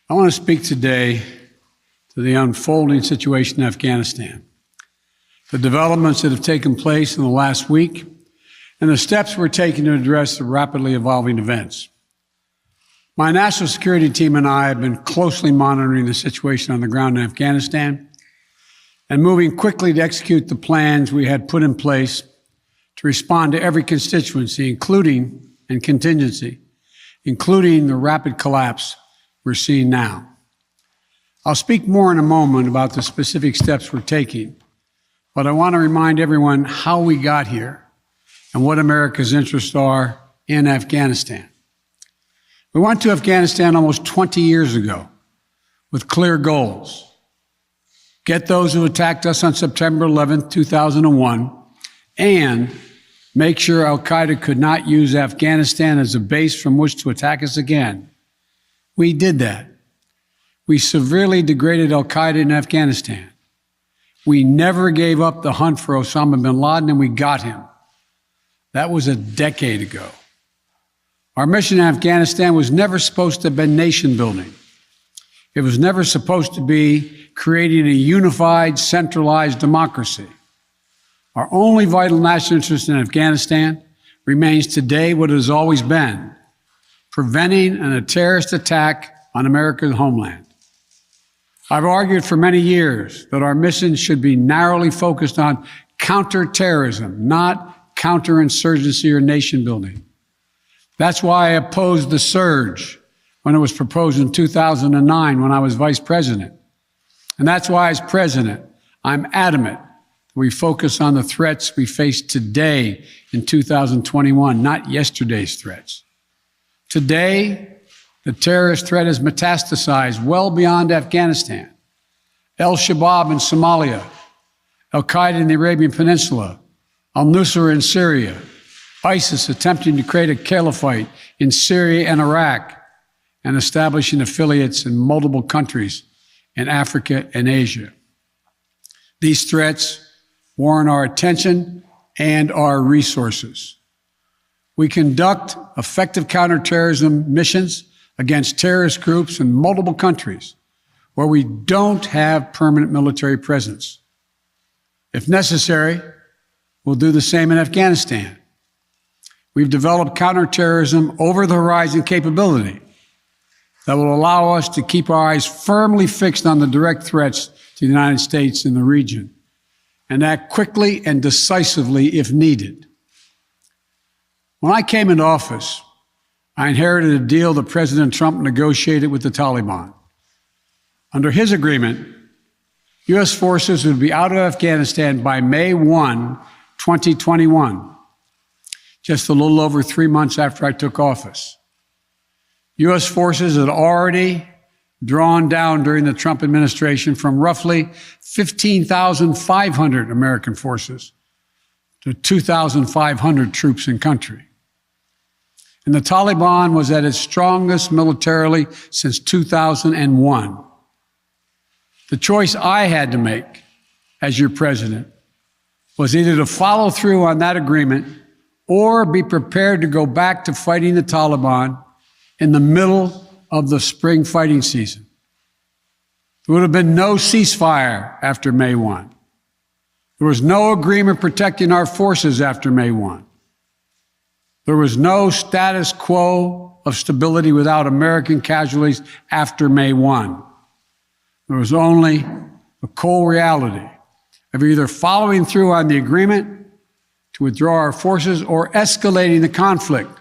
I want to speak today to the unfolding situation in Afghanistan, the developments that have taken place in the last week, and the steps we're taking to address the rapidly evolving events. My national security team and I have been closely monitoring the situation on the ground in Afghanistan and moving quickly to execute the plans we had put in place to respond to every constituency, including contingency, including the rapid collapse we're seeing now. I'll speak more in a moment about the specific steps we're taking, but I want to remind everyone how we got here and what America's interests are in Afghanistan. We went to Afghanistan almost 20 years ago with clear goals. Get those who attacked us on September 11, 2001, and make sure al-Qaeda could not use Afghanistan as a base from which to attack us again. We did that. We severely degraded al-Qaeda in Afghanistan. We never gave up the hunt for Osama bin Laden, and we got him. That was a decade ago. Our mission in Afghanistan was never supposed to have been nation building. It was never supposed to be creating a unified, centralized democracy. Our only vital national interest in Afghanistan remains today what it has always been: preventing a terrorist attack on America's homeland. I've argued for many years that our mission should be narrowly focused on counter-terrorism, not counterinsurgency or nation building. That's why I opposed the surge when it was proposed in 2009 when I was vice president. And that's why as president, I'm adamant that we focus on the threats we face today in 2021, not yesterday's threats. Today, the terrorist threat has metastasized well beyond Afghanistan. Al-Shabaab in Somalia, al-Qaeda in the Arabian Peninsula, al-Nusra in Syria, ISIS attempting to create a caliphate in Syria and Iraq, and establishing affiliates in multiple countries in Africa and Asia. These threats warrant our attention and our resources. We conduct effective counterterrorism missions against terrorist groups in multiple countries where we don't have permanent military presence. If necessary, we'll do the same in Afghanistan. We've developed counterterrorism over-the-horizon capability that will allow us to keep our eyes firmly fixed on the direct threats to the United States and the region, and act quickly and decisively if needed. When I came into office, I inherited a deal that President Trump negotiated with the Taliban. Under his agreement, U.S. forces would be out of Afghanistan by May 1, 2021. Just a little over 3 months after I took office. U.S. forces had already drawn down during the Trump administration from roughly 15,500 American forces to 2,500 troops in country. And the Taliban was at its strongest militarily since 2001. The choice I had to make as your president was either to follow through on that agreement or be prepared to go back to fighting the Taliban in the middle of the spring fighting season. There would have been no ceasefire after May 1. There was no agreement protecting our forces after May 1. There was no status quo of stability without American casualties after May 1. There was only a cold reality of either following through on the agreement to withdraw our forces or escalating the conflict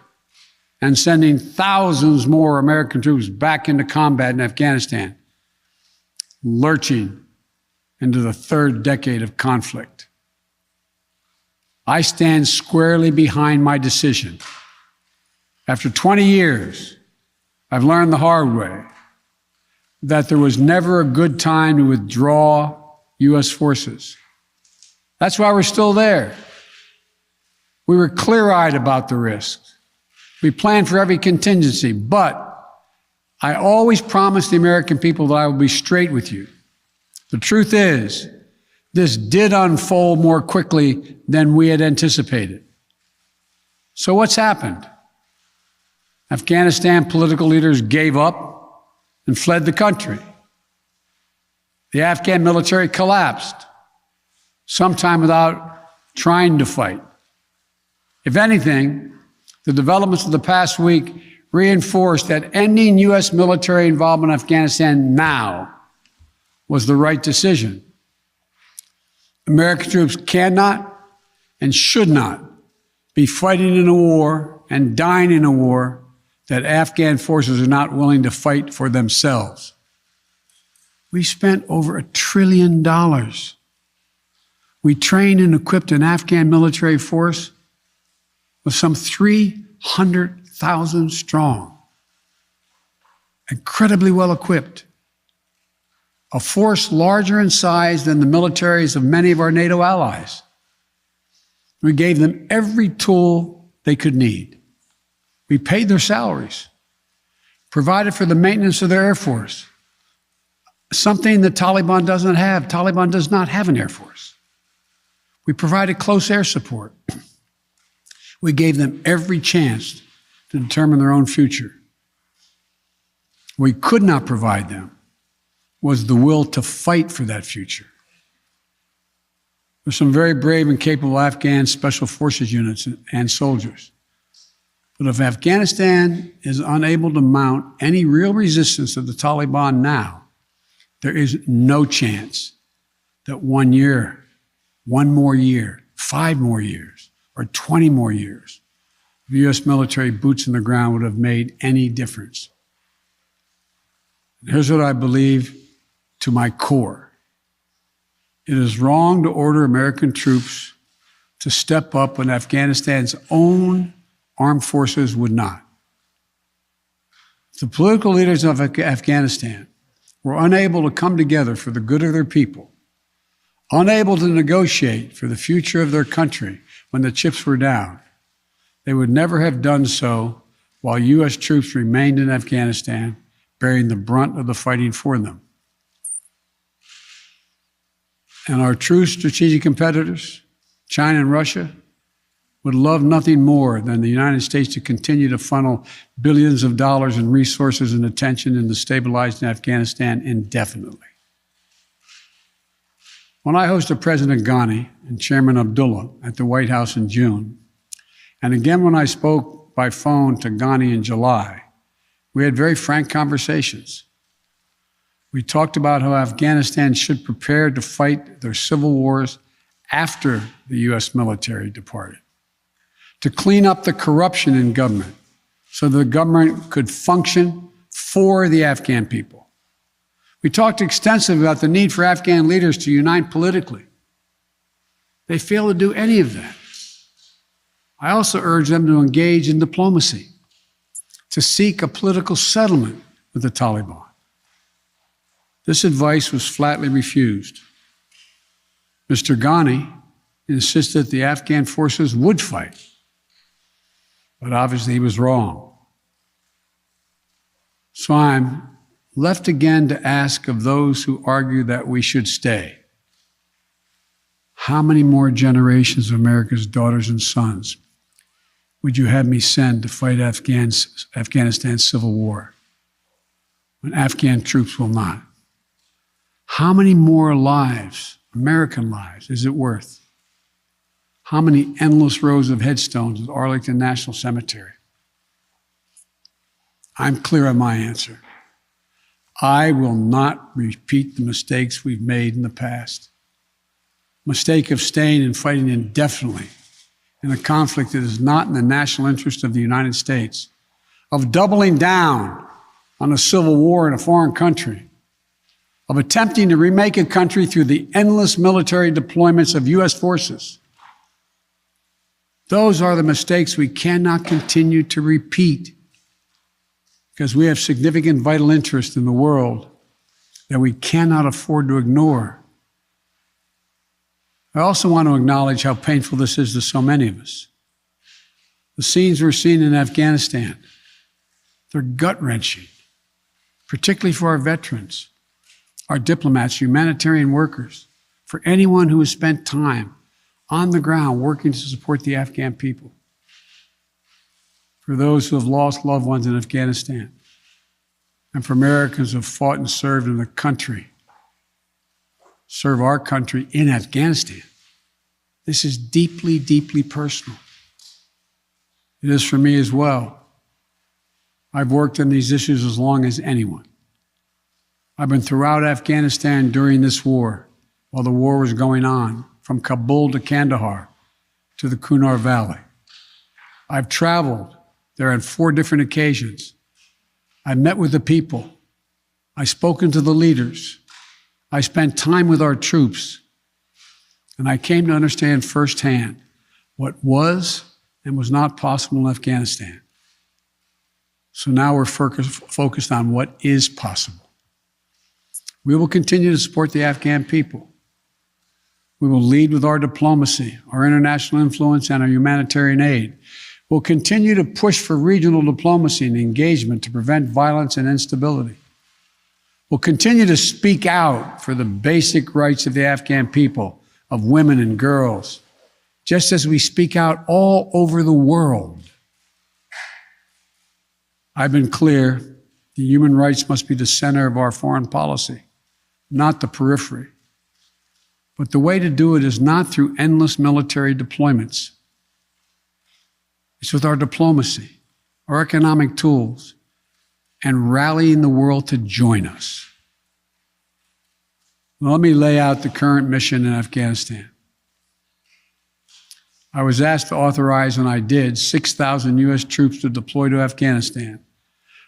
and sending thousands more American troops back into combat in Afghanistan, lurching into the third decade of conflict. I stand squarely behind my decision. After 20 years, I've learned the hard way that there was never a good time to withdraw U.S. forces. That's why we're still there. We were clear-eyed about the risks. We planned for every contingency, but I always promised the American people that I would be straight with you. The truth is, this did unfold more quickly than we had anticipated. So what's happened? Afghanistan political leaders gave up. and fled the country. The Afghan military collapsed, sometime without trying to fight. If anything, the developments of the past week reinforced that ending U.S. military involvement in Afghanistan now was the right decision. American troops cannot and should not be fighting in a war and dying in a war that Afghan forces are not willing to fight for themselves. We spent over $1 trillion. We trained and equipped an Afghan military force with some 300,000 strong, incredibly well equipped, a force larger in size than the militaries of many of our NATO allies. We gave them every tool they could need. We paid their salaries, provided for the maintenance of their Air Force, something the Taliban doesn't have. Taliban does not have an Air Force. We provided close air support. We gave them every chance to determine their own future. What we could not provide them was the will to fight for that future. There's some very brave and capable Afghan special forces units and soldiers. But if Afghanistan is unable to mount any real resistance to the Taliban now, there is no chance that 1 year, 1 more year, 5 more years, or 20 more years of U.S. military boots on the ground would have made any difference. And here's what I believe to my core. It is wrong to order American troops to step up when Afghanistan's own armed forces would not. The political leaders of Afghanistan were unable to come together for the good of their people, unable to negotiate for the future of their country when the chips were down. They would never have done so while U.S. troops remained in Afghanistan, bearing the brunt of the fighting for them. And our true strategic competitors, China and Russia, would love nothing more than the United States to continue to funnel billions of dollars in resources and attention into stabilizing Afghanistan indefinitely. When I hosted President Ghani and Chairman Abdullah at the White House in June, and again when I spoke by phone to Ghani in July, we had very frank conversations. We talked about how Afghanistan should prepare to fight their civil wars after the U.S. military departed, to clean up the corruption in government so the government could function for the Afghan people. We talked extensively about the need for Afghan leaders to unite politically. They failed to do any of that. I also urged them to engage in diplomacy, to seek a political settlement with the Taliban. This advice was flatly refused. Mr. Ghani insisted the Afghan forces would fight, but obviously he was wrong. So I'm left again to ask of those who argue that we should stay, how many more generations of America's daughters and sons would you have me send to fight Afghanistan's civil war when Afghan troops will not? How many more lives, American lives, is it worth? How many endless rows of headstones at Arlington National Cemetery? I'm clear on my answer. I will not repeat the mistakes we've made in the past. Mistake of staying and fighting indefinitely in a conflict that is not in the national interest of the United States, of doubling down on a civil war in a foreign country, of attempting to remake a country through the endless military deployments of U.S. forces. Those are the mistakes we cannot continue to repeat because we have significant vital interest in the world that we cannot afford to ignore. I also want to acknowledge how painful this is to so many of us. The scenes we're seeing in Afghanistan, they're gut-wrenching, particularly for our veterans, our diplomats, humanitarian workers, for anyone who has spent time on the ground working to support the Afghan people, for those who have lost loved ones in Afghanistan, and for Americans who have fought and served in the country, serve our country in Afghanistan. This is deeply, deeply personal. It is for me as well. I've worked on these issues as long as anyone. I've been throughout Afghanistan during this war, while the war was going on, from Kabul to Kandahar to the Kunar Valley. I've traveled there on 4 different occasions. I've met with the people. I've spoken to the leaders. I spent time with our troops. And I came to understand firsthand what was and was not possible in Afghanistan. So now we're focused on what is possible. We will continue to support the Afghan people. We will lead with our diplomacy, our international influence, and our humanitarian aid. We'll continue to push for regional diplomacy and engagement to prevent violence and instability. We'll continue to speak out for the basic rights of the Afghan people, of women and girls, just as we speak out all over the world. I've been clear, the human rights must be the center of our foreign policy, not the periphery. But the way to do it is not through endless military deployments. It's with our diplomacy, our economic tools, and rallying the world to join us. Well, let me lay out the current mission in Afghanistan. I was asked to authorize, and I did, 6,000 U.S. troops to deploy to Afghanistan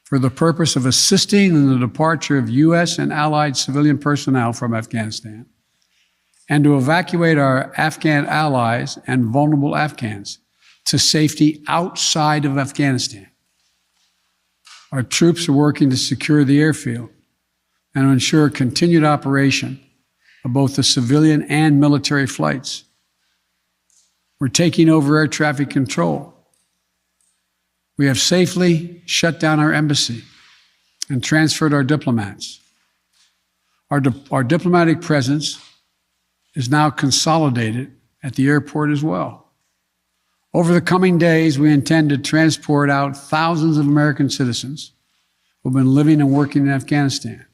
for the purpose of assisting in the departure of U.S. and allied civilian personnel from Afghanistan, and to evacuate our Afghan allies and vulnerable Afghans to safety outside of Afghanistan. Our troops are working to secure the airfield and to ensure continued operation of both the civilian and military flights. We're taking over air traffic control. We have safely shut down our embassy and transferred our diplomats. Our diplomatic presence is now consolidated at the airport as well. Over the coming days, we intend to transport out thousands of American citizens who have been living and working in Afghanistan.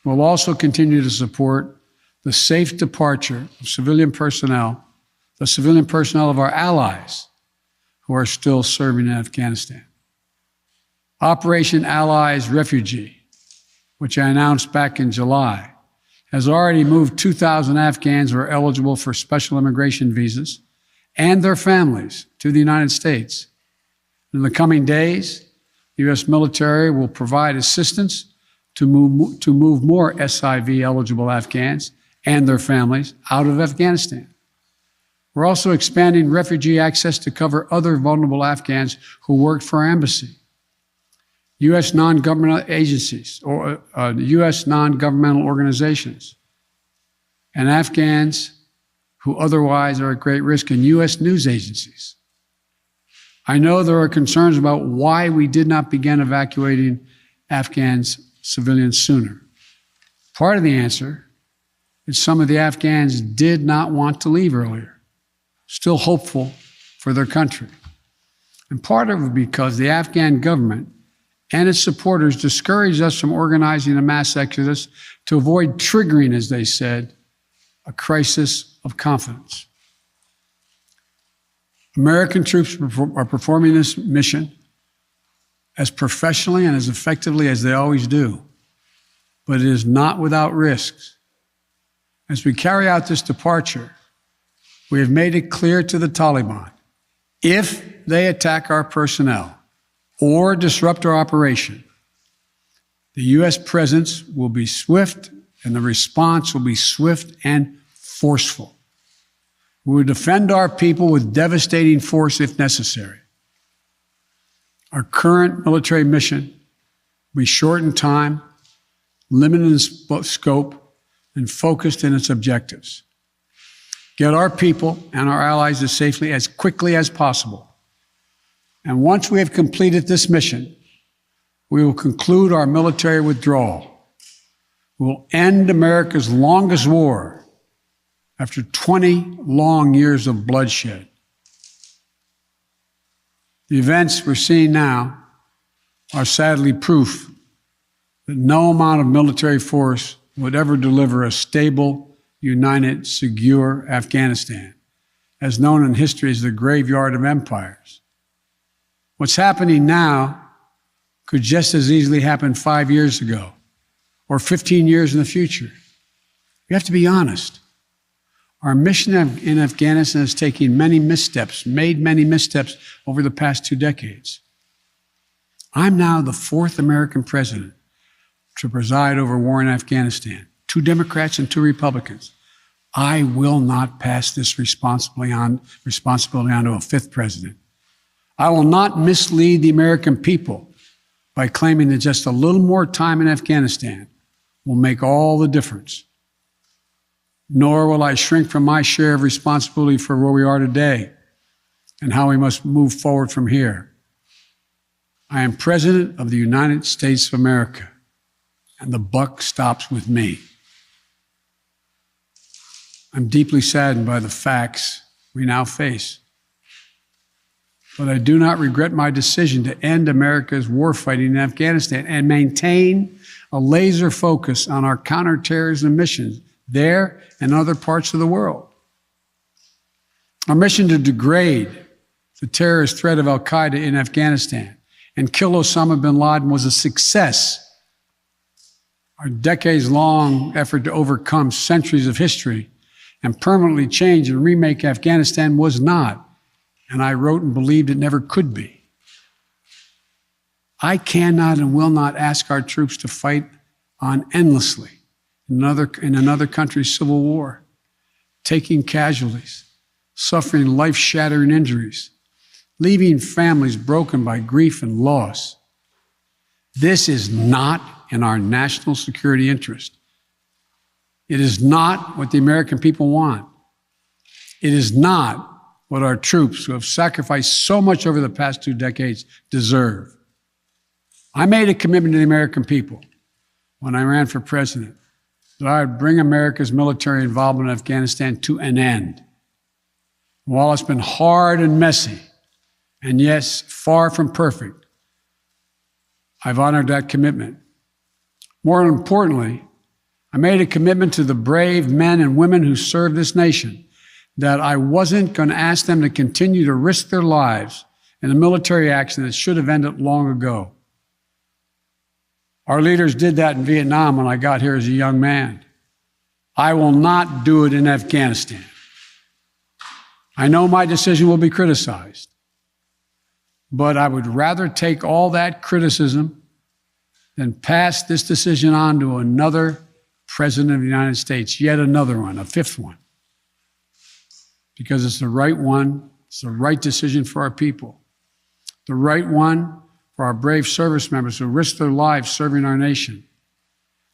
We'll also continue to support the safe departure of civilian personnel, the civilian personnel of our allies who are still serving in Afghanistan. Operation Allies Refugee, which I announced back in July, has already moved 2,000 Afghans who are eligible for special immigration visas and their families to the United States. In the coming days, the U.S. military will provide assistance to move more SIV-eligible Afghans and their families out of Afghanistan. We're also expanding refugee access to cover other vulnerable Afghans who worked for our embassy. U.S. non-governmental agencies or U.S. non-governmental organizations and Afghans who otherwise are at great risk, and U.S. news agencies. I know there are concerns about why we did not begin evacuating Afghans civilians sooner. Part of the answer is some of the Afghans did not want to leave earlier, still hopeful for their country. And part of it because the Afghan government and its supporters discouraged us from organizing a mass exodus to avoid triggering, as they said, a crisis of confidence. American troops are performing this mission as professionally and as effectively as they always do, but it is not without risks. As we carry out this departure, we have made it clear to the Taliban, if they attack our personnel or disrupt our operation, the U.S. presence will be swift and the response will be swift and forceful. We will defend our people with devastating force if necessary. Our current military mission will be short in time, limited in scope, and focused in its objectives. Get our people and our allies to safely as quickly as possible. And once we have completed this mission, we will conclude our military withdrawal. We will end America's longest war after 20 long years of bloodshed. The events we're seeing now are sadly proof that no amount of military force would ever deliver a stable, united, secure Afghanistan, as known in history as the graveyard of empires. What's happening now could just as easily happen 5 years ago or 15 years in the future. We have to be honest. Our mission in Afghanistan is taking many missteps, made many missteps over the past 2 decades. I'm now the 4th American president to preside over war in Afghanistan. 2 Democrats and 2 Republicans. I will not pass this responsibility on to a 5th president. I will not mislead the American people by claiming that just a little more time in Afghanistan will make all the difference. Nor will I shrink from my share of responsibility for where we are today and how we must move forward from here. I am President of the United States of America, and the buck stops with me. I'm deeply saddened by the facts we now face. But I do not regret my decision to end America's warfighting in Afghanistan and maintain a laser focus on our counterterrorism missions there and other parts of the world. Our mission to degrade the terrorist threat of al-Qaeda in Afghanistan and kill Osama bin Laden was a success. Our decades-long effort to overcome centuries of history and permanently change and remake Afghanistan was not, and I wrote and believed it never could be. I cannot and will not ask our troops to fight on endlessly in another country's civil war, taking casualties, suffering life-shattering injuries, leaving families broken by grief and loss. This is not in our national security interest. It is not what the American people want. It is not what our troops, who have sacrificed so much over the past 2 decades, deserve. I made a commitment to the American people when I ran for president that I would bring America's military involvement in Afghanistan to an end. While it's been hard and messy, and yes, far from perfect, I've honored that commitment. More importantly, I made a commitment to the brave men and women who serve this nation that I wasn't going to ask them to continue to risk their lives in a military action that should have ended long ago. Our leaders did that in Vietnam when I got here as a young man. I will not do it in Afghanistan. I know my decision will be criticized, but I would rather take all that criticism than pass this decision on to another president of the United States, yet another one, a 5th one. Because it's the right one, it's the right decision for our people, the right one for our brave service members who risk their lives serving our nation.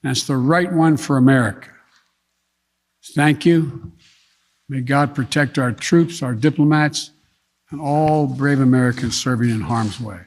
And it's the right one for America. Thank you. May God protect our troops, our diplomats, and all brave Americans serving in harm's way.